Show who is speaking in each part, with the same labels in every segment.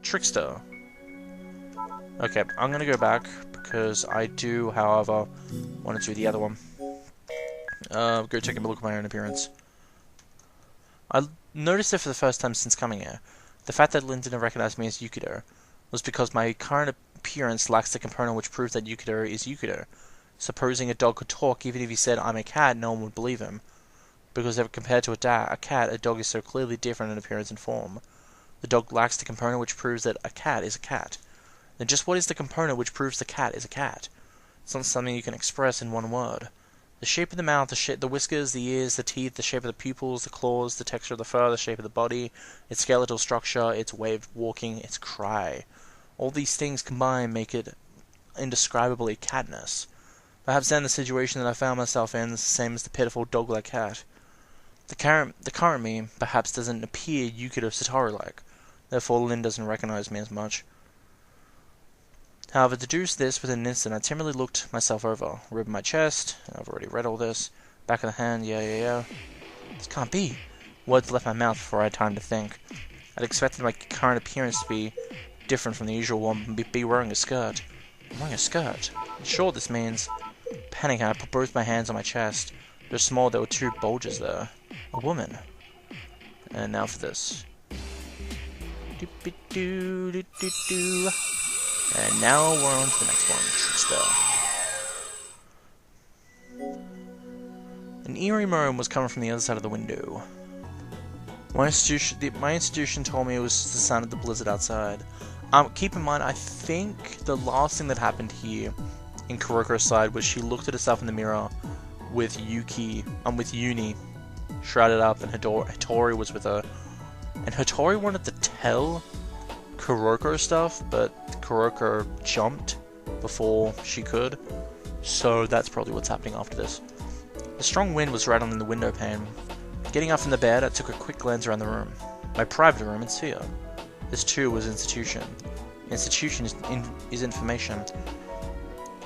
Speaker 1: Trickster. Okay, I'm gonna go back because I do, however, want to do the other one. Go take a look at my own appearance. I noticed it for the first time since coming here. The fact that Lin didn't recognize me as Yukidoh was because my current appearance lacks the component which proves that Yukidoh is Yukidoh. Supposing a dog could talk, even if he said, "I'm a cat," no one would believe him. Because compared to a cat, a dog is so clearly different in appearance and form. The dog lacks the component which proves that a cat is a cat. Then just what is the component which proves the cat is a cat? It's not something you can express in one word. The shape of the mouth, the whiskers, the ears, the teeth, the shape of the pupils, the claws, the texture of the fur, the shape of the body, its skeletal structure, its way of walking, its cry. All these things combined make it indescribably catness. Perhaps then the situation that I found myself in is the same as the pitiful dog-like cat. The current me perhaps doesn't appear Yukidoh Satoru-like, therefore Lin doesn't recognize me as much. However, to deduce this within an instant, I timidly looked myself over, rubbed my chest. I've already read all this. Back of the hand, yeah. This can't be. Words left my mouth before I had time to think. I'd expected my current appearance to be different from the usual one, and be wearing a skirt. I'm wearing a skirt. Sure, this means. Panicking, I put both my hands on my chest. They're small, there were two bulges there. A woman. And now for this. Doo-be-doo-doo-doo-doo. And now we're on to the next one, Trickster. An eerie moan was coming from the other side of the window. My institution told me it was the sound of the blizzard outside. Keep in mind, I think the last thing that happened here in Cocoro's side was she looked at herself in the mirror with Uni shrouded up, and Hattori was with her. And Hattori wanted to tell Cocoro stuff, but Cocoro jumped before she could, so that's probably what's happening after this. The strong wind was rattling in the window pane. Getting up from the bed, I took a quick glance around the room. My private room in SPHIA. This too was institution. Institution is information,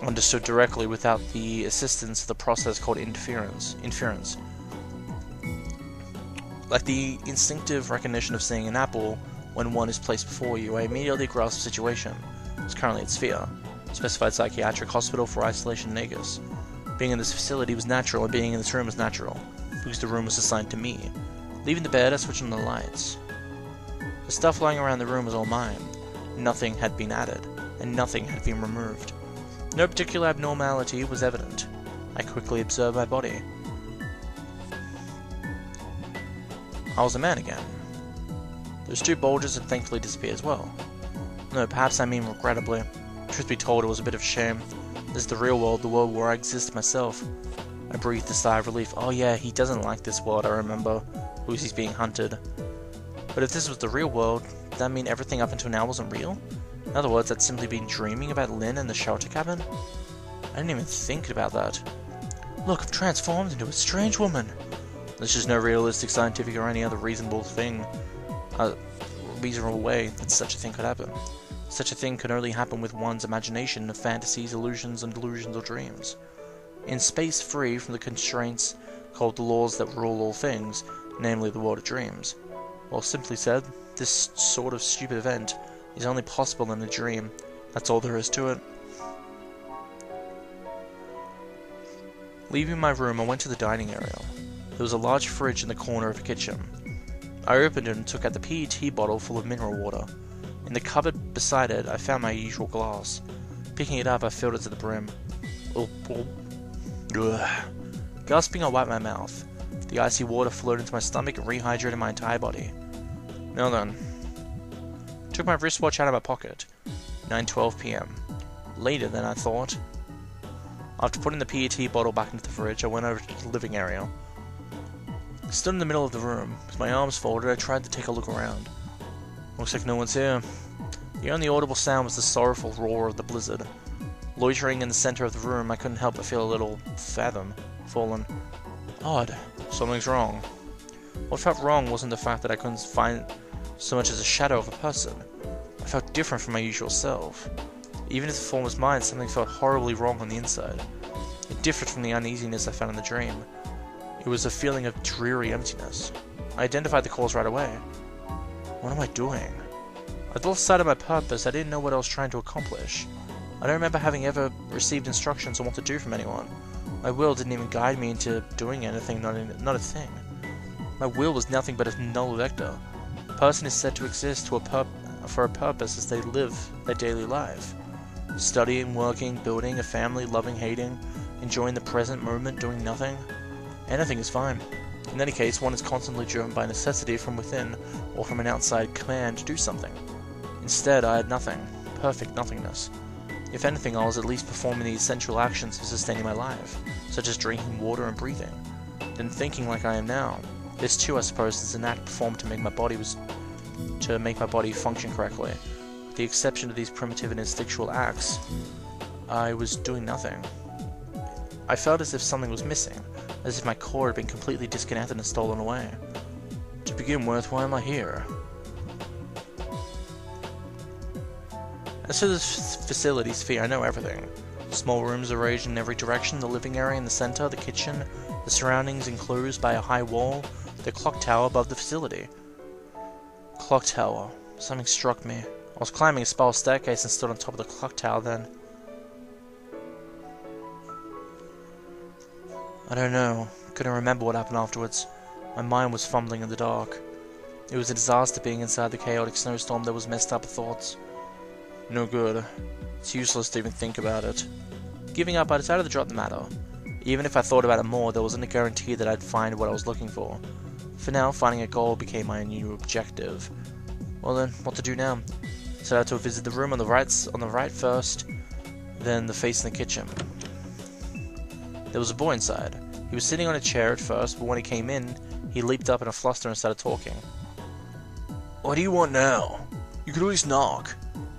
Speaker 1: understood directly without the assistance of the process called inference. Like the instinctive recognition of seeing an apple when one is placed before you, I immediately grasped the situation. It's currently at SPHIA, specified psychiatric hospital for isolation in Aegis. Being in this facility was natural, and being in this room was natural, because the room was assigned to me. Leaving the bed, I switched on the lights. The stuff lying around the room was all mine. Nothing had been added, and nothing had been removed. No particular abnormality was evident. I quickly observed my body. I was a man again. Those two bulges had thankfully disappeared as well. No, perhaps I mean regrettably. Truth be told, it was a bit of a shame. This is the real world, the world where I exist myself. I breathed a sigh of relief. Oh yeah, he doesn't like this world, I remember. Because he's being hunted. But if this was the real world, does that mean everything up until now wasn't real? In other words, I'd simply been dreaming about Lin and the shelter cabin? I didn't even think about that. Look, I've transformed into a strange woman. There's just no realistic, scientific, or any other reasonable way that such a thing could happen. Such a thing could only happen with one's imagination of fantasies, illusions, and delusions or dreams. In space free from the constraints called the laws that rule all things, namely the world of dreams. Well, simply said, this sort of stupid event is only possible in a dream. That's all there is to it. Leaving my room, I went to the dining area. There was a large fridge in the corner of the kitchen. I opened it and took out the PET bottle full of mineral water. In the cupboard beside it, I found my usual glass. Picking it up, I filled it to the brim. Ugh. Gasping, I wiped my mouth. The icy water flowed into my stomach and rehydrated my entire body. Now then. Took my wristwatch out of my pocket. 9:12 p.m. Later than I thought. After putting the PET bottle back into the fridge, I went over to the living area. I stood in the middle of the room. With my arms folded, I tried to take a look around. Looks like no one's here. The only audible sound was the sorrowful roar of the blizzard. Loitering in the center of the room, I couldn't help but feel a little fallen. Odd. Something's wrong. What felt wrong wasn't the fact that I couldn't find so much as a shadow of a person. I felt different from my usual self. Even if the form was mine, something felt horribly wrong on the inside. It differed from the uneasiness I found in the dream. It was a feeling of dreary emptiness. I identified the cause right away. What am I doing? I'd lost sight of my purpose. I didn't know what I was trying to accomplish. I don't remember having ever received instructions on what to do from anyone. My will didn't even guide me into doing anything, not a thing. My will was nothing but a null vector. A person is said to exist for a purpose as they live their daily life. Studying, working, building a family, loving, hating, enjoying the present moment, doing nothing. Anything is fine. In any case, one is constantly driven by necessity from within or from an outside command to do something. Instead, I had nothing. Perfect nothingness. If anything, I was at least performing the essential actions of sustaining my life, such as drinking water and breathing. Then thinking like I am now. This too, I suppose, is an act performed to make my body function correctly. With the exception of these primitive and instinctual acts, I was doing nothing. I felt as if something was missing, as if my core had been completely disconnected and stolen away. To begin with, why am I here? As for this facility SPHIA, I know everything. Small rooms arranged in every direction, the living area in the center, the kitchen, the surroundings enclosed by a high wall, the clock tower above the facility. Clock tower. Something struck me. I was climbing a spiral staircase and stood on top of the clock tower then. I don't know. Couldn't remember what happened afterwards. My mind was fumbling in the dark. It was a disaster being inside the chaotic snowstorm that was messed up with thoughts. No good. It's useless to even think about it. Giving up, I decided to drop the matter. Even if I thought about it more, there wasn't a guarantee that I'd find what I was looking for. For now, finding a goal became my new objective. Well then, what to do now? Set out to visit the room on the right first, then the face in the kitchen. There was a boy inside. He was sitting on a chair at first, but when he came in, he leaped up in a fluster and started talking. What do you want now? You could always knock.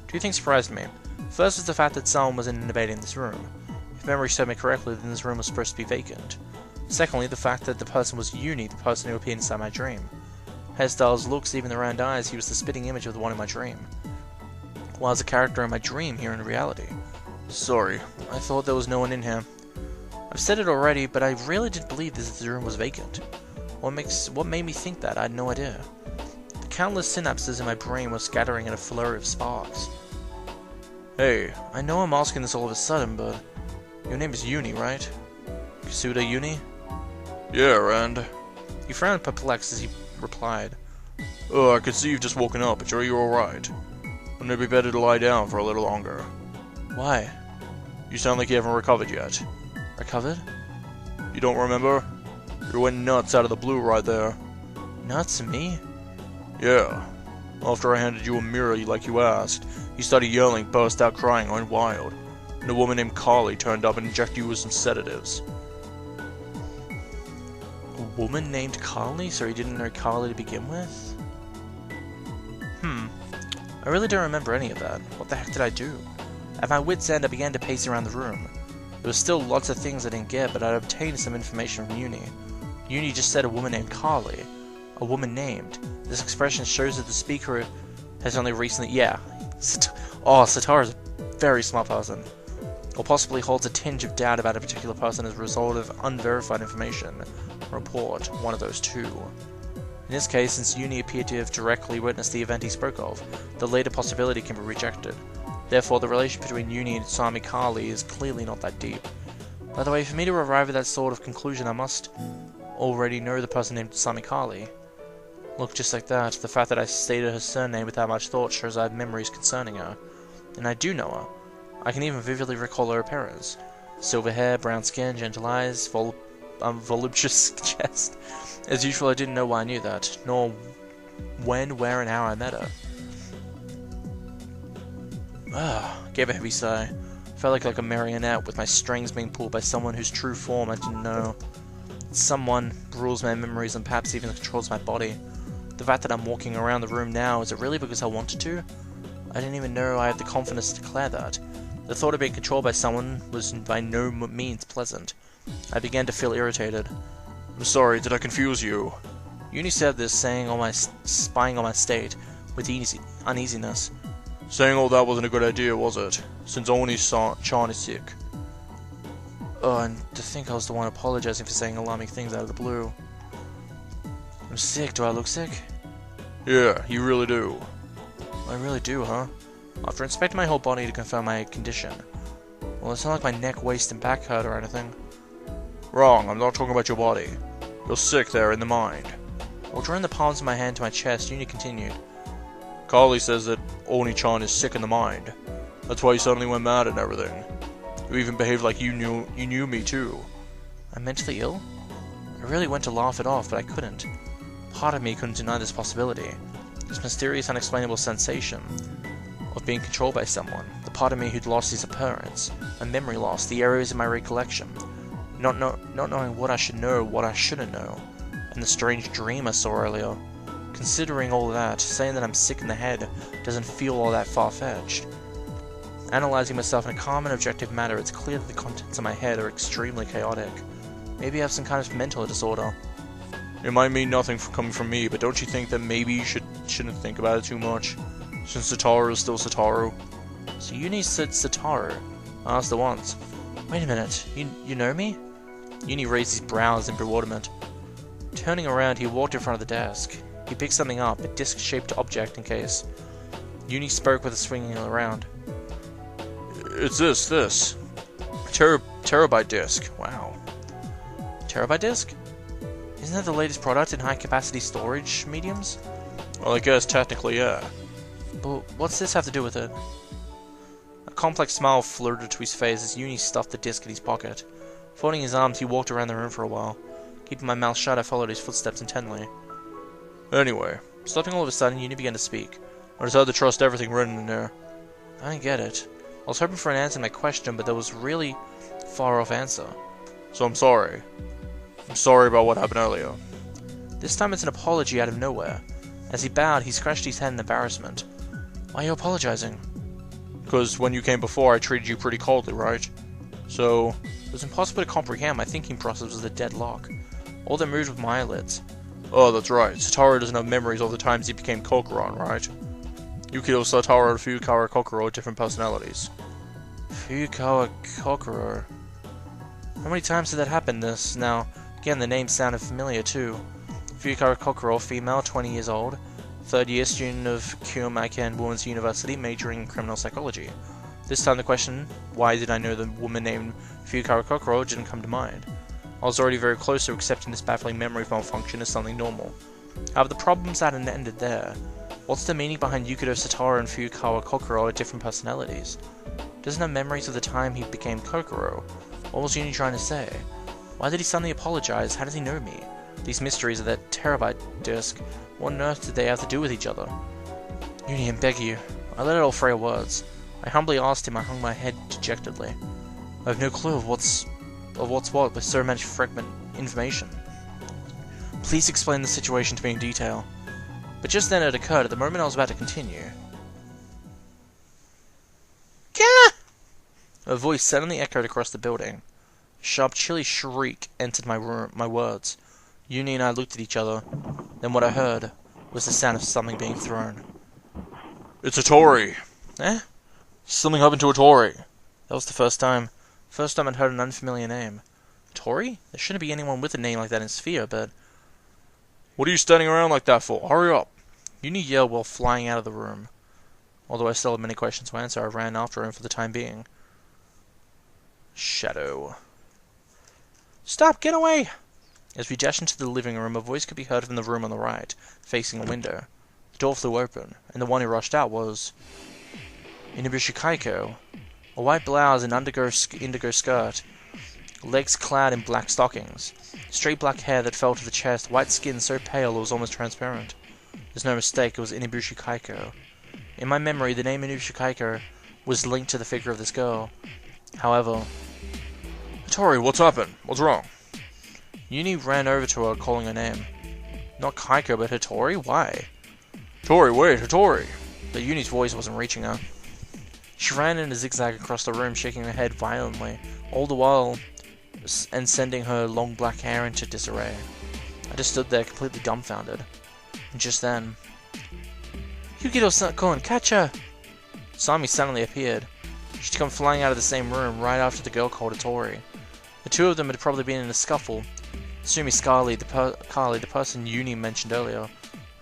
Speaker 1: Two things surprised me. First was the fact that someone was invading this room. If memory served me correctly, then this room was supposed to be vacant. Secondly, the fact that the person was Uni, the person who appeared inside my dream. Hairstyles, looks, even the round eyes, he was the spitting image of the one in my dream. Well, as a character in my dream here in reality. Sorry, I thought there was no one in here. I've said it already, but I really did believe this room was vacant. What made me think that? I had no idea. The countless synapses in my brain were scattering in a flurry of sparks. Hey, I know I'm asking this all of a sudden, but your name is Uni, right? Kasuda Uni? Yeah, and... He frowned perplexed as he replied. Oh, I can see you've just woken up, but are you alright? Wouldn't it be better to lie down for a little longer? Why? You sound like you haven't recovered yet. Recovered? You don't remember? You went nuts out of the blue right there. Nuts? Me? Yeah. After I handed you a mirror like you asked, you started yelling, burst out crying, went wild. And a woman named Carly turned up and injected you with some sedatives. A woman named Carly? So he didn't know Carly to begin with? I really don't remember any of that. What the heck did I do? At my wit's end, I began to pace around the room. There were still lots of things I didn't get, but I'd obtained some information from Uni. Uni just said a woman named Carly. A woman named. This expression shows that the speaker has only recently... Yeah. Satoru is a very smart person. Or possibly holds a tinge of doubt about a particular person as a result of unverified information. Report. One of those two. In this case, since Uni appeared to have directly witnessed the event he spoke of, the later possibility can be rejected. Therefore, the relation between Uni and Sami Carly is clearly not that deep. By the way, for me to arrive at that sort of conclusion, I must already know the person named Sami Carly. Look, just like that, the fact that I stated her surname without much thought shows I have memories concerning her. And I do know her. I can even vividly recall her appearance. Silver hair, brown skin, gentle eyes, voluptuous chest. As usual, I didn't know why I knew that, nor when, where, and how I met her. Gave a heavy sigh. Felt like a marionette with my strings being pulled by someone whose true form I didn't know. Someone rules my memories and perhaps even controls my body. The fact that I'm walking around the room now, is it really because I wanted to? I didn't even know I had the confidence to declare that. The thought of being controlled by someone was by no means pleasant. I began to feel irritated. I'm sorry, did I confuse you? Uni said this, spying on my state, with uneasiness. Saying all that wasn't a good idea, was it? Since Oni-chan is sick. And to think I was the one apologizing for saying alarming things out of the blue. I'm sick, do I look sick? Yeah, you really do. I really do, huh? After inspecting my whole body to confirm my condition. Well, it's not like my neck, waist, and back hurt or anything. Wrong, I'm not talking about your body. You're sick there in the mind. While drawing the palms of my hand to my chest, Uni continued. Carly says that Oni-chan is sick in the mind. That's why he suddenly went mad and everything. You even behaved like you knew me too. I'm mentally ill? I really went to laugh it off, but I couldn't. Part of me couldn't deny this possibility. This mysterious, unexplainable sensation of being controlled by someone. The part of me who'd lost his appearance, my memory loss, the areas of my recollection. Not knowing what I should know, what I shouldn't know. And the strange dream I saw earlier. Considering all that, saying that I'm sick in the head doesn't feel all that far-fetched. Analyzing myself in a calm and objective manner, it's clear that the contents of my head are extremely chaotic. Maybe I have some kind of mental disorder. It might mean nothing coming from me, but don't you think that maybe you shouldn't think about it too much? Since Satoru is still Satoru. So Uni said Satoru. I asked her once. Wait a minute, you know me? Uni raised his brows in bewilderment. Turning around, he walked in front of the desk. He picked something up, a disc-shaped object in case. Uni spoke with a swinging around. It's this. Terabyte disk. Wow. Terabyte disk? Isn't that the latest product in high-capacity storage mediums? Well, I guess technically, yeah. But what's this have to do with it? A complex smile flirted to his face as Uni stuffed the disk in his pocket. Folding his arms, he walked around the room for a while. Keeping my mouth shut, I followed his footsteps intently. Anyway, stopping all of a sudden, Uni began to speak. I decided to trust everything written in there. I didn't get it. I was hoping for an answer to my question, but there was a really far-off answer. So I'm sorry. I'm sorry about what happened earlier. This time it's an apology out of nowhere. As he bowed, he scratched his head in embarrassment. Why are you apologizing? Because when you came before, I treated you pretty coldly, right? So, it was impossible to comprehend. My thinking process was a deadlock. All that moved were my eyelids. Oh, that's right. Satoru doesn't have memories of the times he became Cocoro, right? Yukidoh, Satoru, Fuyukawa, Cocoro are different personalities. Fuyukawa, Cocoro. How many times did that happen this? Now, again, the name sounded familiar too. Fuyukawa Cocoro, female, 20 years old. Third-year student of Kyomaken Women's University, majoring in criminal psychology. This time the question, why did I know the woman named Fuyukawa Cocoro, didn't come to mind. I was already very close to accepting this baffling memory malfunction as something normal. However, the problems hadn't ended there. What's the meaning behind Yukidoh, Satoru, and Fuyukawa Cocoro are different personalities? Doesn't have memories of the time he became Cocoro. What was Uni trying to say? Why did he suddenly apologize? How does he know me? These mysteries of that terabyte disk, what on earth did they have to do with each other? Uni, I beg you. I let out all frail words. I humbly asked him. I hung my head dejectedly. I have no clue of what's what with so much fragment information. Please explain the situation to me in detail. But just then it occurred at the moment I was about to continue. Gah! A voice suddenly echoed across the building. A sharp, chilly shriek entered my room, my words. Uni and I looked at each other. Then what I heard was the sound of something being thrown. It's a Tori! Eh? Something happened to a Tori! That was the first time I'd heard an unfamiliar name. Tori? There shouldn't be anyone with a name like that in SPHIA, but... What are you standing around like that for? Hurry up! Uni yelled while flying out of the room. Although I still had many questions to answer, I ran after him for the time being. Shadow. Stop! Get away! As we dashed into the living room, a voice could be heard from the room on the right, facing a window. The door flew open, and the one who rushed out was... Inabushi Kaiko. A white blouse and indigo skirt, legs clad in black stockings, straight black hair that fell to the chest, white skin so pale it was almost transparent. There's no mistake, it was Inabushi Kaiko. In my memory, the name Inabushi Kaiko was linked to the figure of this girl. However... Tori, what's happened? What's wrong? Uni ran over to her, calling her name. Not Kaiko, but Hitori? Why? Tori, wait, Hitori! But Uni's voice wasn't reaching her. She ran in a zigzag across the room, shaking her head violently, all the while and sending her long black hair into disarray. I just stood there, completely dumbfounded. And just then... Yukidoh-san, catch her! Sami suddenly appeared. She'd come flying out of the same room right after the girl called Hitori. The two of them had probably been in a scuffle. Sumi Carly, the person Uni mentioned earlier.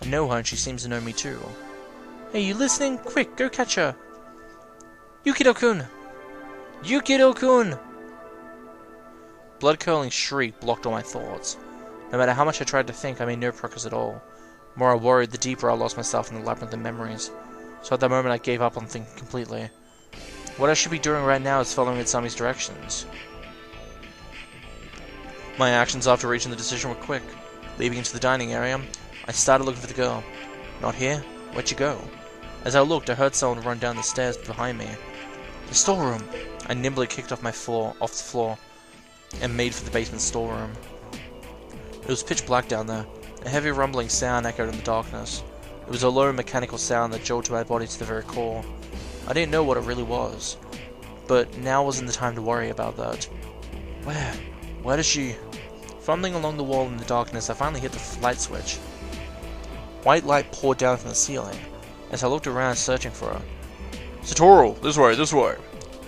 Speaker 1: I know her and she seems to know me too. Hey, you listening? Quick, go catch her! Yukidoh-kun! Yukidoh-kun! Blood-curdling shriek blocked all my thoughts. No matter how much I tried to think, I made no progress at all. The more I worried, the deeper I lost myself in the labyrinth of memories. So at that moment, I gave up on thinking completely. What I should be doing right now is following Itsami's directions. My actions after reaching the decision were quick. Leaving into the dining area, I started looking for the girl. Not here? Where'd you go? As I looked, I heard someone run down the stairs behind me. The storeroom! I nimbly kicked off the floor, and made for the basement storeroom. It was pitch black down there. A heavy rumbling sound echoed in the darkness. It was a low mechanical sound that jolted my body to the very core. I didn't know what it really was, but now wasn't the time to worry about that. Where is she? Fumbling along the wall in the darkness, I finally hit the light switch. White light poured down from the ceiling, as I looked around searching for her. Satoru! This way, this way!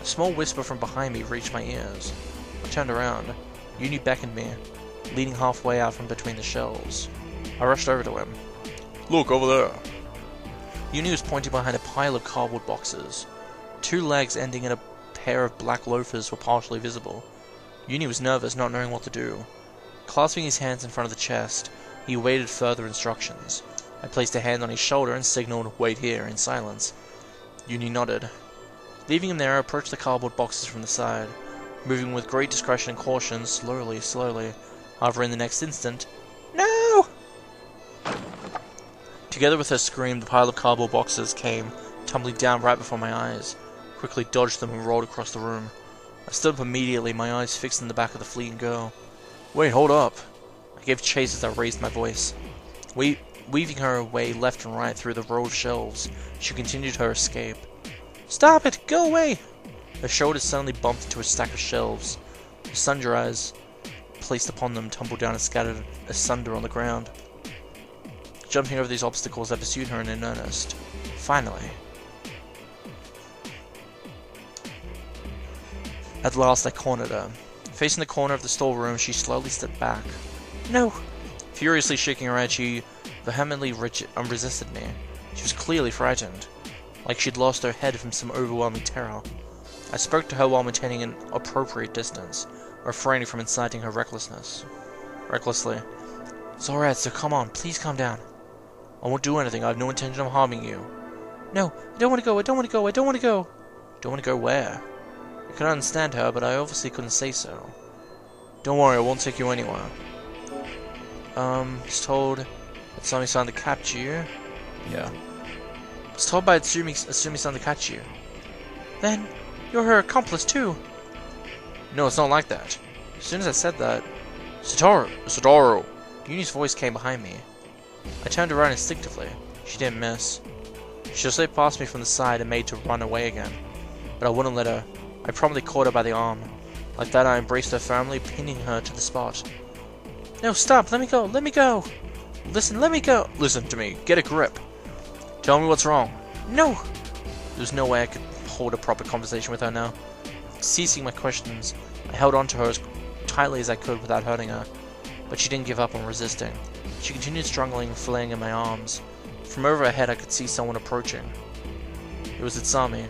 Speaker 1: A small whisper from behind me reached my ears. I turned around. Uni beckoned me, leading halfway out from between the shelves. I rushed over to him. Look, over there! Uni was pointing behind a pile of cardboard boxes. 2 legs ending in a pair of black loafers were partially visible. Uni was nervous, not knowing what to do. Clasping his hands in front of the chest, he awaited further instructions. I placed a hand on his shoulder and signaled, "Wait here," in silence. Uni nodded. Leaving him there, I approached the cardboard boxes from the side, moving with great discretion and caution, slowly. However, in the next instant, no! Together with her scream, the pile of cardboard boxes came, tumbling down right before my eyes. Quickly dodged them and rolled across the room. I stood up immediately, my eyes fixed in the back of the fleeing girl. Wait, hold up! I gave chase as I raised my voice. Weaving her away left and right through the row of shelves, she continued her escape. Stop it! Go away! Her shoulders suddenly bumped into a stack of shelves. The sundry eyes placed upon them tumbled down and scattered asunder on the ground. Jumping over these obstacles, I pursued her in earnest. Finally. At last, I cornered her. Facing the corner of the storeroom, she slowly stepped back. No! Furiously shaking her head, she vehemently resisted me. She was clearly frightened, like she'd lost her head from some overwhelming terror. I spoke to her while maintaining an appropriate distance, refraining from inciting her recklessly. It's alright, so come on, please calm down. I won't do anything, I have no intention of harming you. No, I don't want to go, I don't want to go, I don't want to go! Don't want to go where? I could understand her, but I obviously couldn't say so. Don't worry, I won't take you anywhere. Was told that Itsami-san to catch you. Yeah. Was told by Itsumi-san to catch you. Then, you're her accomplice too. No, it's not like that. As soon as I said that, Satoru! Uni's voice came behind me. I turned around instinctively. She didn't miss. She just slipped past me from the side and made to run away again. But I wouldn't let her. I promptly caught her by the arm. Like that, I embraced her firmly, pinning her to the spot. No, stop! Let me go! Let me go! Listen, let me go! Listen to me. Get a grip. Tell me what's wrong. No! There was no way I could hold a proper conversation with her now. Ceasing my questions, I held on to her as tightly as I could without hurting her. But she didn't give up on resisting. She continued struggling and flaying in my arms. From over her head, I could see someone approaching. It was Itsami.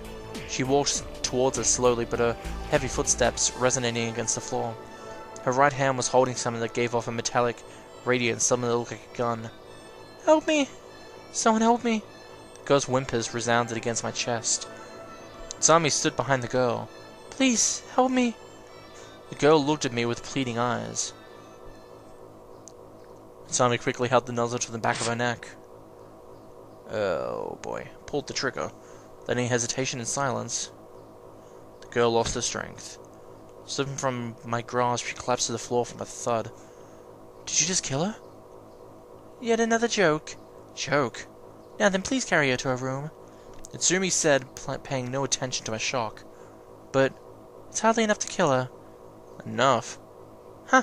Speaker 1: She walked towards us slowly, but her heavy footsteps resonating against the floor. Her right hand was holding something that gave off a metallic radiance, something that looked like a gun. Help me! Someone help me! The girl's whimpers resounded against my chest. Itsami stood behind the girl. Please, help me! The girl looked at me with pleading eyes. Itsami quickly held the nozzle to the back of her neck. Oh boy. Pulled the trigger. Without any hesitation and silence, the girl lost her strength. Slipping from my grasp, she collapsed to the floor from a thud. Did you just kill her? Yet another joke. Joke? Now then, please carry her to her room. Itsumi said, paying no attention to my shock. But it's hardly enough to kill her. Enough? Huh?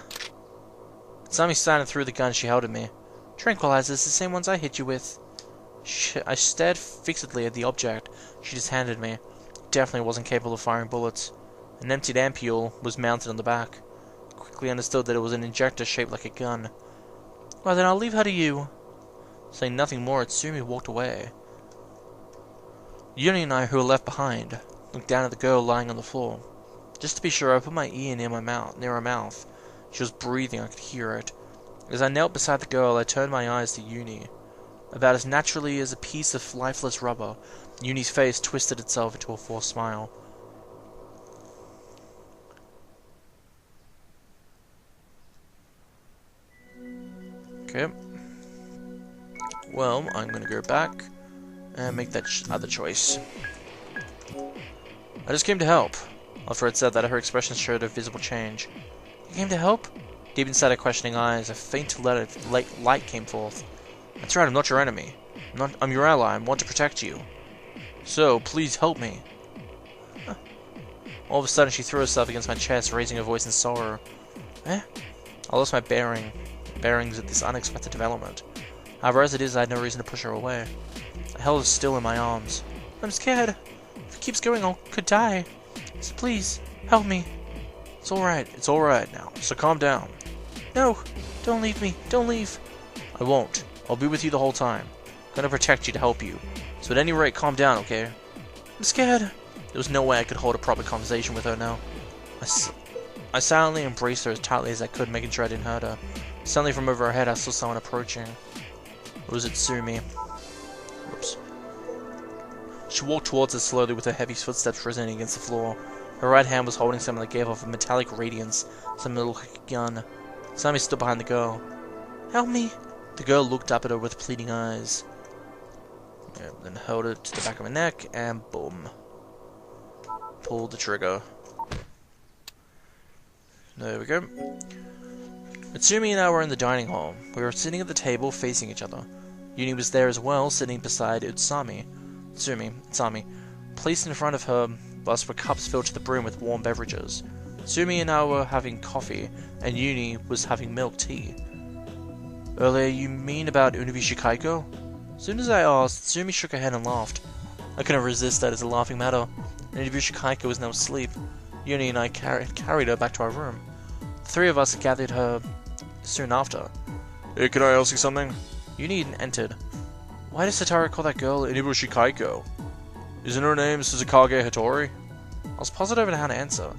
Speaker 1: Itsami sighed and threw the gun she held at me. Tranquilizers, the same ones I hit you with. I stared fixedly at the object she just handed me. It definitely wasn't capable of firing bullets. An emptied ampule was mounted on the back. Quickly understood that it was an injector shaped like a gun. Well then, I'll leave her to you. Saying nothing more, Itsumi walked away. Yuni and I, who were left behind, looked down at the girl lying on the floor. Just to be sure, I put my ear near her mouth. She was breathing, I could hear it. As I knelt beside the girl, I turned my eyes to Yuni. About as naturally as a piece of lifeless rubber, Yuni's face twisted itself into a forced smile. Okay. Well, I'm gonna go back and make that other choice. I just came to help. After I'd said that, her expression showed a visible change. You came to help? Deep inside her questioning eyes, a faint light came forth. That's right, I'm not your enemy. I'm your ally. I want to protect you. So, please help me. All of a sudden, she threw herself against my chest, raising her voice in sorrow. I lost my bearings at this unexpected development. However, as it is, I had no reason to push her away. I held her still in my arms. I'm scared. If it keeps going, I could die. So please, help me. It's alright now, so calm down. No, don't leave me, don't leave. I won't. I'll be with you the whole time. I'm gonna protect you to help you. So at any rate, calm down, okay? I'm scared. There was no way I could hold a proper conversation with her now. I silently embraced her as tightly as I could, making sure I didn't hurt her. Suddenly from over her head, I saw someone approaching. It was Itsumi. Whoops. She walked towards us slowly with her heavy footsteps resonating against the floor. Her right hand was holding something that gave off a metallic radiance, something that looked like a gun. Sami stood behind the girl. Help me! The girl looked up at her with pleading eyes. Yeah, then held it to the back of her neck, and boom. Pulled the trigger. There we go. Itsumi and I were in the dining hall. We were sitting at the table, facing each other. Yuni was there as well, sitting beside Itsumi, placed in front of her, whilst were cups filled to the brim with warm beverages. Itsumi and I were having coffee, and Yuni was having milk tea. Earlier, you mean about Unibushi Kaiko? As soon as I asked, Itsumi shook her head and laughed. I couldn't resist that as a laughing matter. Unibushi Kaiko was now asleep. Yuni and I carried her back to our room. The three of us gathered her soon after. Hey, can I ask you something? Yuni entered. Why does Satoru call that girl Unibushi Kaiko? Isn't her name Suzukage Hattori? I was puzzled over how to answer.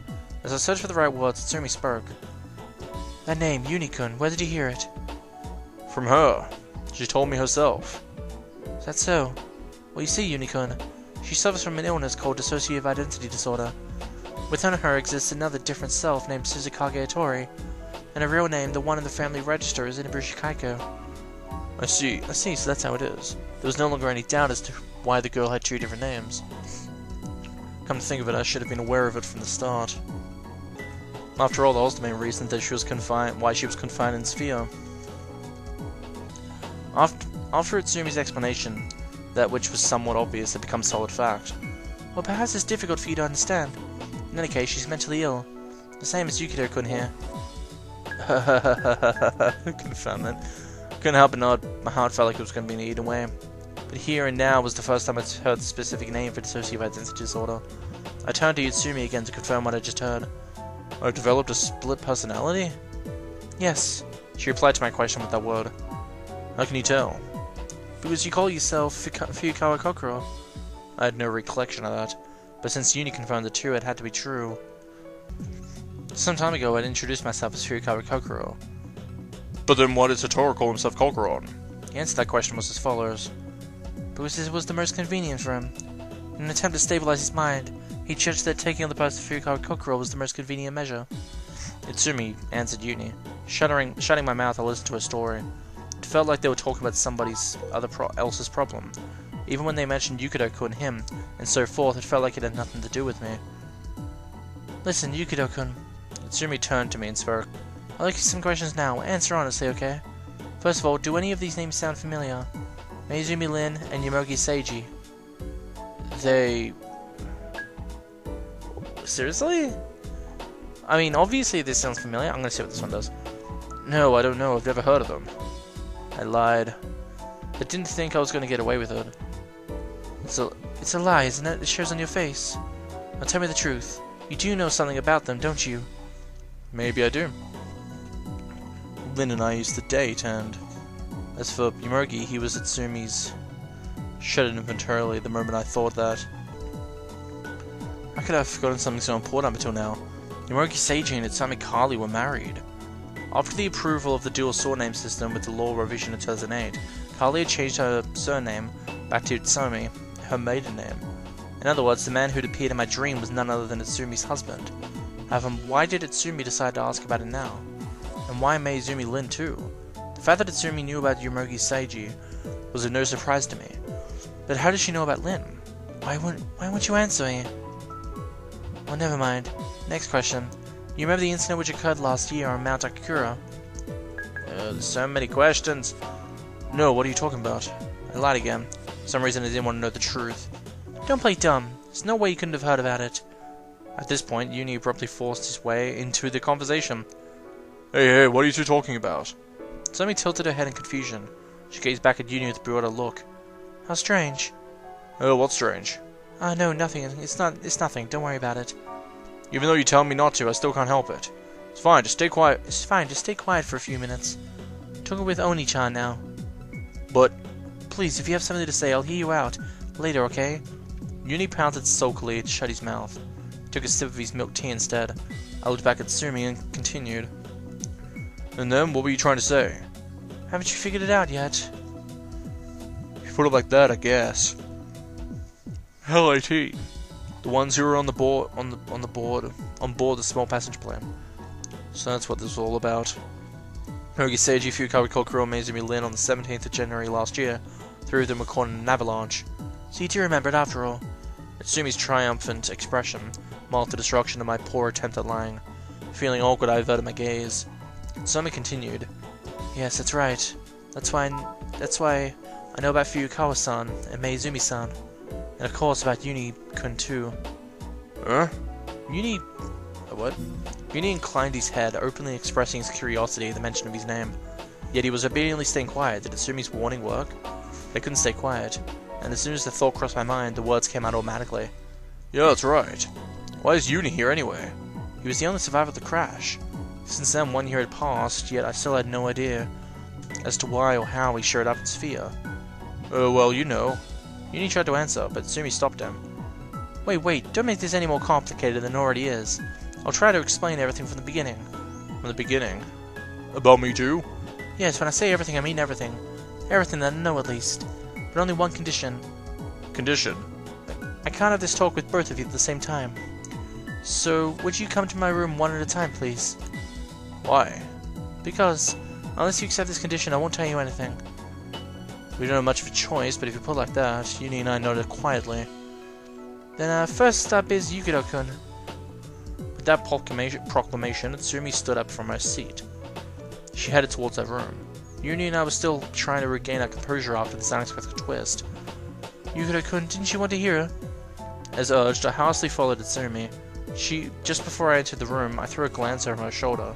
Speaker 1: As I searched for the right words, Itsumi spoke. That name, Yuni-kun, where did you hear it? From her. She told me herself. Is that so? Well, you see, Yuni-kun, she suffers from an illness called dissociative identity disorder. Within her exists another different self named Suzukage Hattori, and her real name, the one in the family register, is Unibushi Kaiko. I see, so that's how it is. There was no longer any doubt as to why the girl had two different names. Come to think of it, I should have been aware of it from the start. After all, that was the main reason that why she was confined in SPHIA. After Itsumi's explanation, that which was somewhat obvious had become solid fact. Well, perhaps it's difficult for you to understand. In any case, she's mentally ill. The same as Yukidoh-kun here. Confoundment. Couldn't help but nod. My heart felt like it was going to be eaten away. But here and now was the first time I'd heard the specific name for dissociative identity disorder. I turned to Itsumi again to confirm what I just heard. I've developed a split personality? Yes. She replied to my question with that word. How can you tell? Because you call yourself Fuyukawa Cocoro. I had no recollection of that, but since Yuni confirmed the two, it had to be true. Some time ago, I'd introduced myself as Fuyukawa Cocoro. But then why did Satoru call himself Cocoro? The answer to that question was as follows. Because it was the most convenient for him. In an attempt to stabilize his mind, he judged that taking on the post of Fuyukawa Cocoro was the most convenient measure. Itsumi answered Yuni. Shutting my mouth, I listened to her story. It felt like they were talking about somebody else's problem. Even when they mentioned Yukidoh-kun, him, and so forth, it felt like it had nothing to do with me. Listen, Yukidoh-kun. Itsumi turned to me and spoke. I'll ask you some questions now. Answer honestly, okay? First of all, do any of these names sound familiar? Meizumi Lin and Yomogi Seiji. They... Seriously? I mean, obviously this sounds familiar. I'm gonna see what this one does. No, I don't know. I've never heard of them. I lied. I didn't think I was gonna get away with it. It's a lie, isn't it? It shows on your face. Now tell me the truth. You do know something about them, don't you? Maybe I do. Lin and I used to date, and as for Yomogi, he was Itsumi's Shuddered involuntarily the moment I thought that. I could have forgotten something so important up until now. Yoroki Seiji and Itsumi Kali were married. After the approval of the dual sword name system with the law revision in 2008, Kali had changed her surname back to Itsumi, her maiden name. In other words, the man who'd appeared in my dream was none other than Itsumi's husband. However, why did Itsumi decide to ask about it now? And why Meizumi Lin too? The fact that Itsumi knew about Yoroki Seiji was of no surprise to me. But how did she know about Lin? Why won't you answer me? Well, never mind. Next question. You remember the incident which occurred last year on Mount Akura? There's so many questions. No, what are you talking about? I lied again. For some reason I didn't want to know the truth. Don't play dumb. There's no way you couldn't have heard about it. At this point, Uni abruptly forced his way into the conversation. Hey, what are you two talking about? Sumi tilted her head in confusion. She gazed back at Uni with a broader look. How strange. Oh, what's strange? No, nothing. It's nothing. Don't worry about it. Even though you tell me not to, I still can't help it. It's fine, just stay quiet. It's fine, just stay quiet for a few minutes. Talking with Oni-chan now. But... Please, if you have something to say, I'll hear you out. Later, okay? Uni pounced sulkily and shut his mouth. He took a sip of his milk tea instead. I looked back at Sumi and continued. And then, what were you trying to say? Haven't you figured it out yet? You put it like that, I guess. LAT. The ones who were on board the small passenger plane. So that's what this was all about. Yoroki Seiji, Fuyukawa, Cocoro, and Meizumi Lin on the 17th of January last year. 3 of them were caught in an avalanche. So you do remember it after all. Itsumi's triumphant expression marked the destruction of my poor attempt at lying. Feeling awkward, I averted my gaze. Sumi continued. Yes, that's right. That's why I know about Fuyukawa-san and Meizumi-san. And of course about Uni-kun too. Huh? What? Uni inclined his head, openly expressing his curiosity at the mention of his name. Yet he was obediently staying quiet. Did Itsumi's warning work? They couldn't stay quiet. And as soon as the thought crossed my mind, the words came out automatically. Yeah, that's right. Why is Uni here anyway? He was the only survivor of the crash. Since then, 1 year had passed, yet I still had no idea as to why or how he showed up in SPHIA. Well, you know. Uni tried to answer, but Sumi stopped him. Wait, don't make this any more complicated than it already is. I'll try to explain everything from the beginning. From the beginning? About me too? Yes, when I say everything, I mean everything. Everything that I know, at least. But only one condition. Condition? I can't have this talk with both of you at the same time. So, would you come to my room one at a time, please? Why? Because, unless you accept this condition, I won't tell you anything. We don't have much of a choice, but if you put it like that, Uni and I nodded quietly. Then, first up is Yukidoh-kun. With that proclamation, Tsumi stood up from her seat. She headed towards her room. Uni and I were still trying to regain our composure after this unexpected twist. Yukidoh-kun, didn't you want to hear her? As urged, I hastily followed Tsumi. Just before I entered the room, I threw a glance over my shoulder.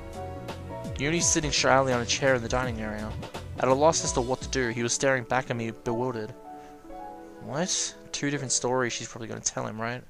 Speaker 1: Uni sitting shyly on a chair in the dining area. At a loss as to what to do, he was staring back at me, bewildered. What? 2 different stories she's probably going to tell him, right?